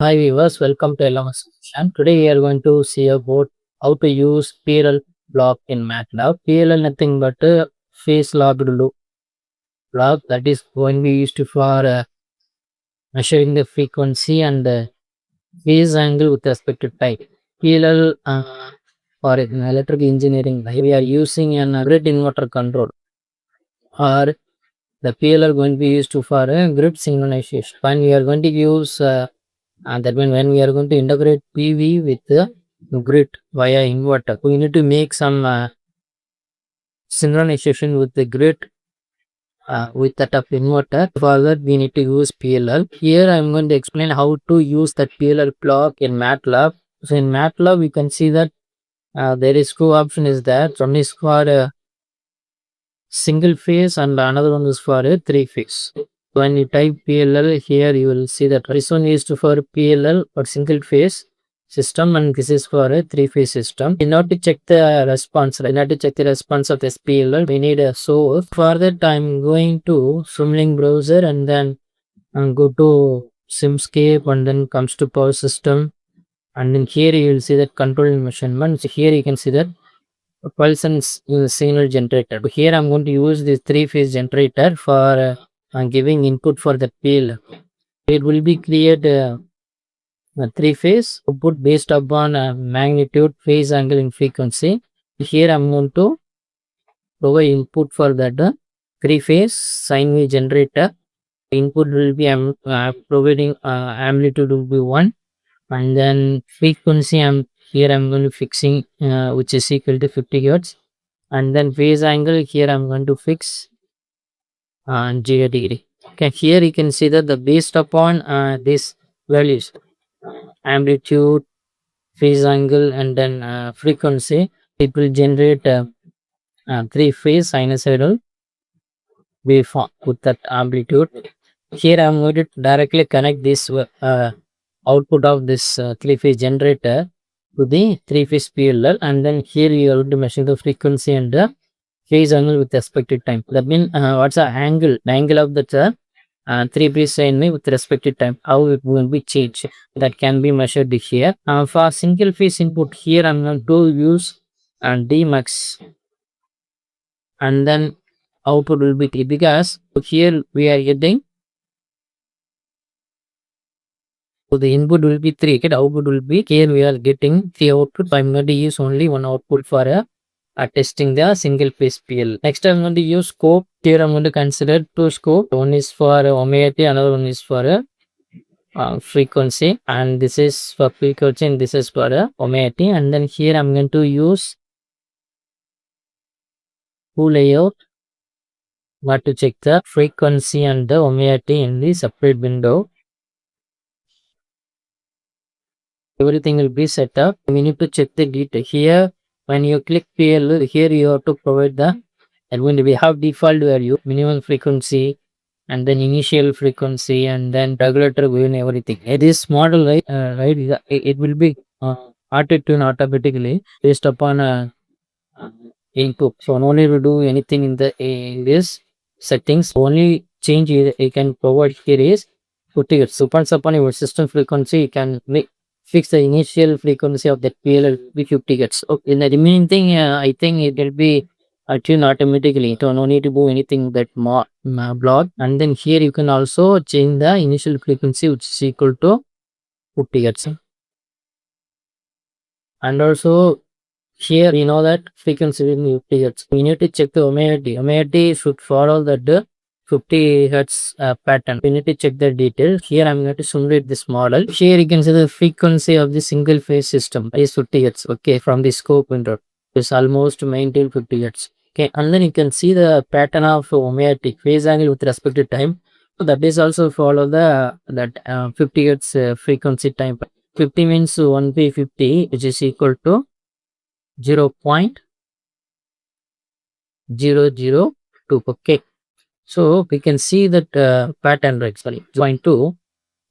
Hi viewers, welcome to LMS Solution. Today we are going to see about how to use PLL block in MATLAB. PLL nothing but a phase locked loop block that is going to be used for measuring the frequency and phase angle with respect to time. PLL for in electrical engineering, we are using an grid inverter control, or the PLL going to be used for grid synchronization. When we are going to use and that means when we are going to integrate PV with the grid via inverter, we need to make some synchronization with the grid with that of inverter. For that we need to use PLL. Here I am going to explain how to use that PLL block in MATLAB. So in MATLAB we can see that there is two option is there. One is for a single phase and another one is for a three phase. When you type PLL here, you will see that this one is for PLL or single phase system, and this is for a three phase system. In order to check the response, in order to check the response of this PLL, we need a source. For that, I'm going to Simulink browser and then go to Simscape and then comes to power system, and then here you will see that control measurement. So here you can see that pulse signal generator. But here I'm going to use this three phase generator for giving input for the PL. It will be create a three phase output based upon magnitude, phase angle and frequency. Here I'm going to provide input for that three phase sine wave generator. Input will be providing amplitude will be 1, and then frequency here I'm going to fixing which is equal to 50 hertz, and then phase angle here I'm going to fix 0 degree. Okay, here you can see that the based upon these values, amplitude, phase angle and then frequency, it will generate three phase sinusoidal waveform with that amplitude. Here I'm going to directly connect this output of this three phase generator to the three phase PLL, and then here you are going to measure the frequency and the phase angle with respective time. That means what's the angle? The angle of the three phase sine wave with respective time, how it will be changed, that can be measured here. For single phase input, here I'm going to use D max, and then output will be 3, because here we are getting, so the input will be 3, okay, output will be, here we are getting 3 output. I'm going to use only one output for testing the single phase PL. Next I'm going to use scope. Here I'm going to consider two scope. One is for omega t, another one is for frequency, and this is for frequency and this is for omega t. And then here I'm going to use two layout what to check the frequency and the omega t in the separate window. Everything will be set up. We need to check the detail here. When you click PL, here you have to provide the, and when we have default value, minimum frequency and then initial frequency and then regulator gain, everything. This model, right, it will be auto-tune automatically based upon input. So no need to do anything in this settings. Only change you can provide here is 50 hertz. So depends upon your system frequency, you can fix the initial frequency of that PLL be 50 hertz. Okay, in the remaining thing, I think it will be tuned automatically. So no need to do anything that block. And then here you can also change the initial frequency, which is equal to 50 hertz. And also here we know that frequency will be 50 hertz. We need to check the omega t. Omega t should follow the 50 hertz pattern. We need to check the details. Here I'm going to simulate this model. Here you can see the frequency of the single phase system is 50 hertz. Okay, from the scope window, it's almost maintain 50 hertz. Okay, and then you can see the pattern of omega t phase angle with respect to time. So that is also follow that 50 hertz frequency time. 50 means 1 by 50, which is equal to 0.002. Okay, so we can see that pattern, right? Sorry, 0.2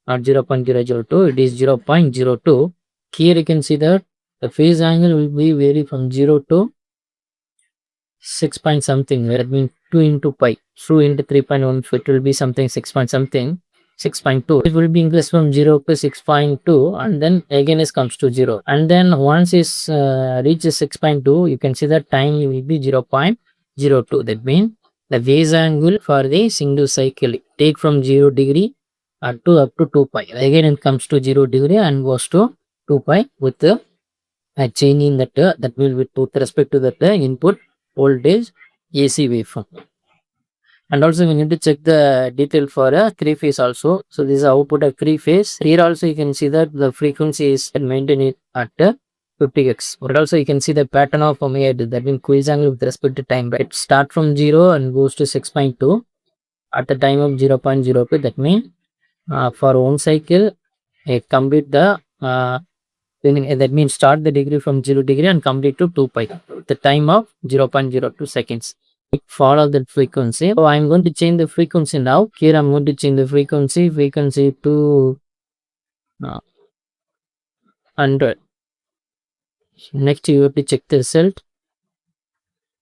not 0.002, it is 0.02. Here you can see that the phase angle will be vary from 0 to 6 point something, that means 2 into pi, 2 into 3.1, it will be something 6 point something. 6.2. It will be increased from 0 to 6.2 and then again it comes to 0. And then once it reaches 6.2, you can see that time will be 0.02. That means the phase angle for the single cycle take from 0 degree to up to 2 pi. Again it comes to 0 degree and goes to 2 pi with the change in that will with respect to that input voltage AC waveform. And also we need to check the detail for a 3-phase also. So this is output of 3-phase. Here also you can see that the frequency is maintained at 50x. But also you can see the pattern of omega, that means quiz angle with respect to time. Right? It start from 0 and goes to 6.2 at the time of 0.02. That means for one cycle, complete the that means start the degree from 0 degree and complete to 2 pi. The time of 0.02 seconds. Follow that frequency. So I'm going to change the frequency now. Here I'm going to change the frequency to 100. Next you have to check the result.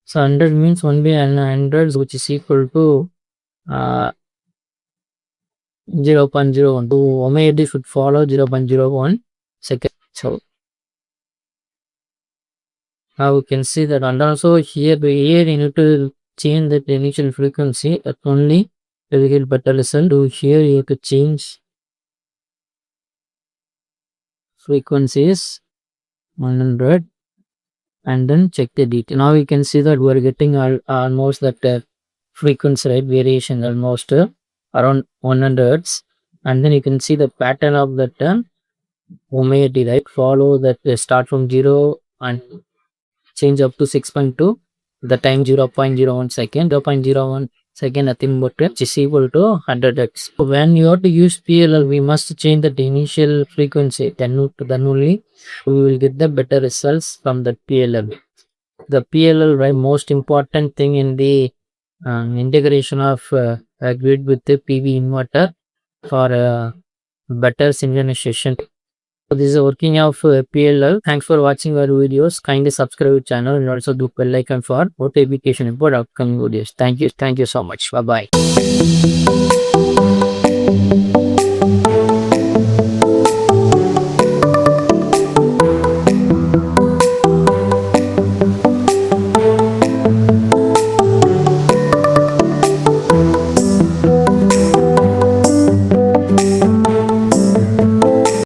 So 100 means 1 by 100, which is equal to 0.01. So omega should follow 0.01 second. So now we can see that, and also here you need to change the initial frequency, that only we will get better result. So here you have to change frequencies 100 and then check the detail. Now you can see that we are getting almost that frequency rate variation almost around 100 hertz, and then you can see the pattern of that omega t, right? Follow that start from 0 and change up to 6.2, the time 0.01 second, 0.01 second, nothing but which is equal to 100x. So when you have to use PLL, we must change the initial frequency, then only we will get the better results from the PLL. The PLL, right, most important thing in the integration of a grid with the PV inverter for better synchronization. So this is the working of PLL. Thanks for watching our videos. Kindly subscribe to channel and also do bell icon for notification about upcoming videos. Thank you so much. Bye bye.